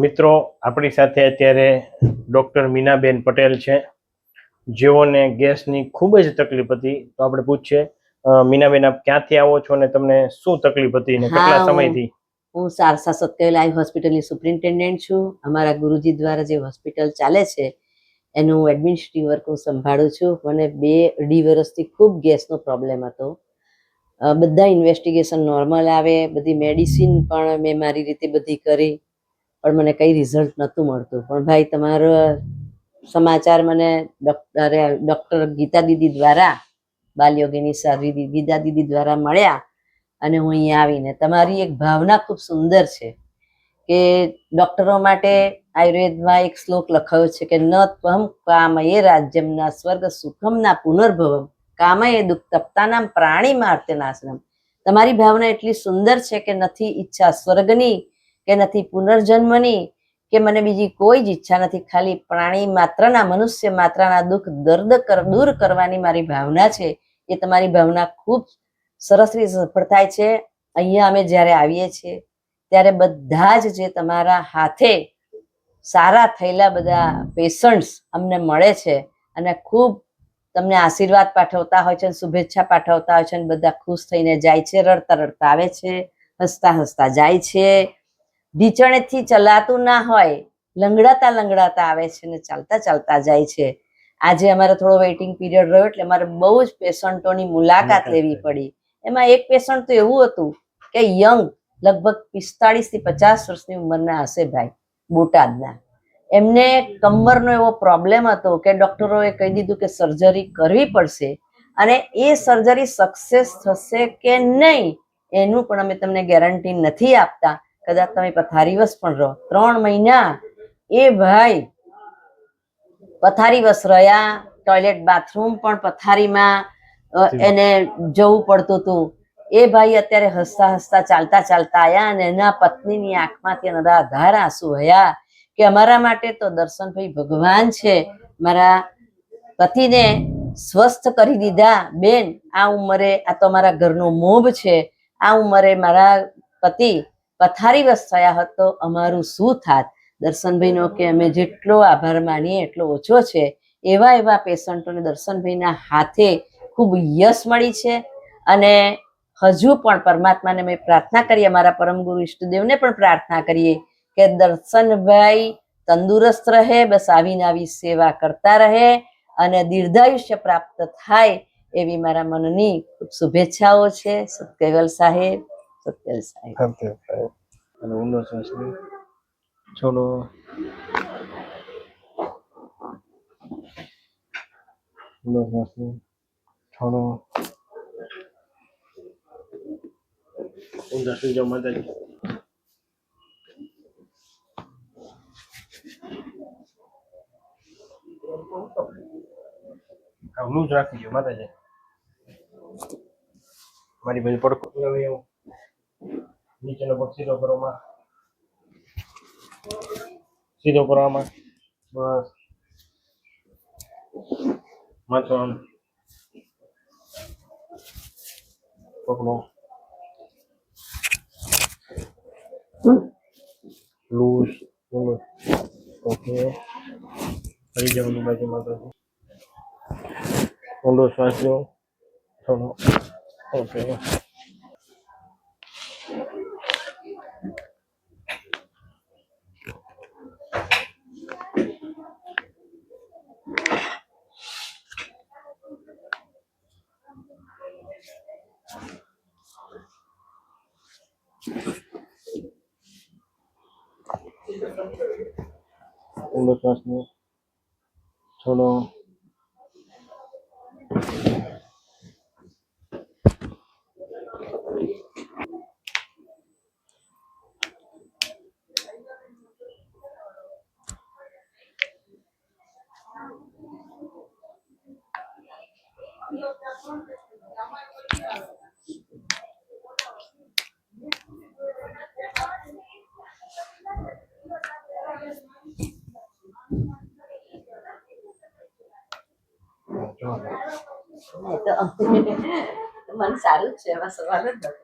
મિત્રો આપણી સાથે અત્યારે ડોક્ટર મીનાબેન પટેલ છે, જેઓને ગેસની ખૂબ જ તકલીફ હતી. તો આપણે પૂછીએ, મીનાબેન આપ ક્યાંથી આવો છો અને તમને શું તકલીફ હતી અને કેટલા સમયથી? હું સારસા સત્કલ આઈ હોસ્પિટલની સુપ્રિન્ટેન્ડન્ટ છું. અમારા ગુરુજી દ્વારા જે હોસ્પિટલ ચાલે છે એનું એડમિનિસ્ટ્રેટિવ વર્ક હું સંભાળું છું. મને 2-2.5 વર્ષથી ખૂબ ગેસનો પ્રોબ્લેમ હતો. બધા ઇન્વેસ્ટિગેશન નોર્મલ આવે, બધી મેડિસિન પણ મેં મારી રીતે બધી કરી, પણ મને કંઈ રિઝલ્ટ નહોતું મળતું. પણ ભાઈ તમારો સમાચાર મને ડૉક્ટર ગીતા દીદી દ્વારા, બાલયોગીની સારી ગીતા દીદી દ્વારા મળ્યા અને હું અહીંયા આવીને તમારી એક ભાવના ખૂબ સુંદર છે કે ડૉક્ટરો માટે આયુર્વેદમાં એક શ્લોક લખાયો છે કે ન ત્વમ કામયે રાજ્યમના સ્વર્ગ સુખમના પુનર્ભવમ કામયે દુઃખ તપ્તાનામ પ્રાણી માર્તે નાશનમ. તમારી ભાવના એટલી સુંદર છે કે નથી ઈચ્છા સ્વર્ગની કે નથી પુનર્જન્મની કે મને બીજી કોઈ જ ઈચ્છા નથી, ખાલી પ્રાણી માત્રના, મનુષ્ય માત્રના દુઃખ દૂર કરવાની મારી ભાવના છે. એ તમારી ભાવના ખૂબ સરસ રીતે સફળ થાય છે. અહીંયા અમે જ્યારે આવીએ છીએ ત્યારે બધા જ જે તમારા હાથે સારા થયેલા બધા પેશન્ટ્સ અમને મળે છે અને ખૂબ તમને આશીર્વાદ પાઠવતા હોય છે, શુભેચ્છા પાઠવતા હોય છે અને બધા ખુશ થઈને જાય છે, રડતા રડતા આવે છે, હસતા હસતા જાય છે. ઢીચણેથી ચલાતું ના હોય, લંગડાતા આવે છે ને ચાલતા ચાલતા જાય છે. આજે અમારે થોડો વેઇટિંગ પીરિયડ રહ્યો એટલે અમારે બહુ જ પેશન્ટોની મુલાકાત લેવી પડી. એમાં એક પેશન્ટ તો એવું હતું કે યંગ, લગભગ 45 થી 50 વર્ષની ઉંમરના હશે ભાઈ, બોટાદના. એમને કમરનો એવો પ્રોબ્લેમ હતો કે ડૉક્ટરોએ કહી દીધું કે સર્જરી કરવી પડશે અને એ સર્જરી સક્સેસ થશે કે નહીં એનું પણ અમે તમને ગેરંટી નથી આપતા. કદાચ તમે પથારીવશ પણ રહો. 3 મહિના એ ભાઈ પથારીવશ રહ્યા. ટોયલેટ બાથરૂમ પણ પથારીમાં એને જવું પડતું હતું. એ ભાઈ અત્યારે હસતા હસતા ચાલતા ચાલતા આવ્યા અને એના પત્નીની આંખમાંથી અધાર આંસુ વહ્યા કે અમારા માટે તો દર્શનભાઈ ભગવાન છે. મારા પતિને સ્વસ્થ કરી દીધા. બેન, આ ઉંમરે આ તો અમારા ઘરનો મોભ છે. આ ઉંમરે મારા પતિ પથારીવશ થયા હોત તો અમારું શું થાત? દર્શનભાઈનો કે અમે જેટલો આભાર માનીએ એટલો ઓછો છે. એવા પેશન્ટોને દર્શનભાઈના હાથે ખૂબ યશ મળી છે અને હજુ પણ પરમાત્માને મેં પ્રાર્થના કરી, અમારા પરમ ગુરુ ઈષ્ટદેવને પણ પ્રાર્થના કરીએ કે દર્શનભાઈ તંદુરસ્ત રહે, બસ આવીને આવી સેવા કરતા રહે અને દીર્ઘાયુષ્ય પ્રાપ્ત થાય એવી મારા મનની ખૂબ શુભેચ્છાઓ છે. સત્કેવલ સાહેબ, સત્કેવલ સાહેબ. અને ઊંડો શ્વાસ લો, છોડો. ઊંડો શ્વાસ લો, છોડો. ઊંડા સુઈ જાઓ માતાજી. ઊંડું જ રાખી દો માતાજી. મારી ભાઈ પડકો લઈ આવો. નીચેનો પગ સીધો કરો માં, સીધો કરો આમાં. બસ માથું આમ પકડો. લૂઝ. ઓકે, ફરી જવાનું બાજુ માતાજી. ઊંડો શ્વાસ લો, થોડો. ઓકે, ઊંડો શ્વાસ લો, છોડો. મને સારું જ છે, એમાં સવાલ જ નથી.